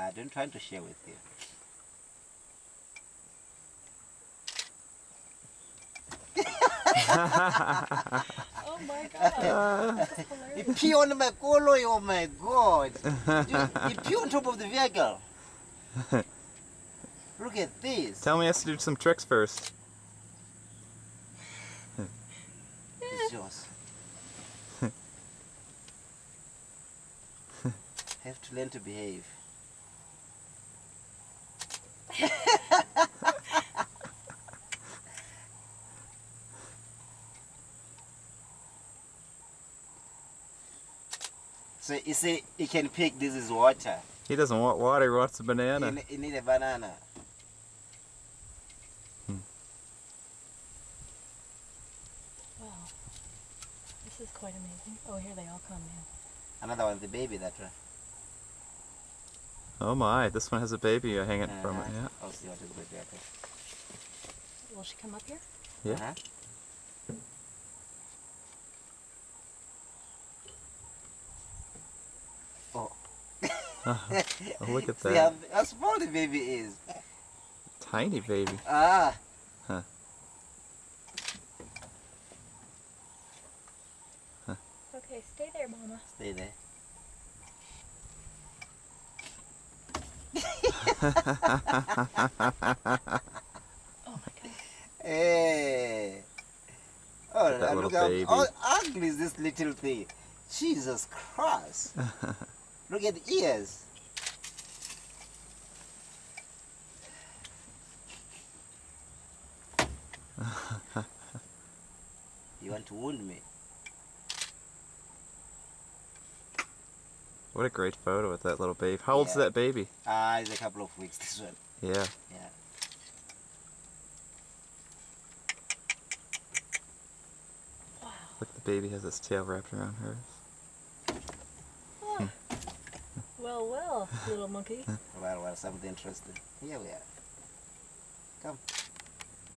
I don't try to share with you. Oh my god. You pee on my collar, oh my god. You pee on top of the vehicle. Look at this. Tell me he has to do some tricks first. It's yours. Have to learn to behave. So you see, you can pick this is water. He doesn't want water, he wants a banana. You need a banana. Wow. This is quite amazing. Oh, here they all come in. Another one, the baby, that one. Oh my, this one has a baby hanging from it, yeah. I'll see what is good there. Will she come up here? Yeah. Oh. Oh, look at See that. how small the baby is. Tiny baby. Ah. Huh. Okay, stay there, Mama. Stay there. Oh my god. Hey. Oh, That look little baby. how ugly is this little thing. Jesus Christ. Look at the ears. You want to wound me? What a great photo with that little baby. How old's that baby? It's a couple of weeks, this one. Yeah. Yeah. Wow. Look, the baby has its tail wrapped around hers. Oh. Well, little monkey. Well, something interesting. Here we are. Come.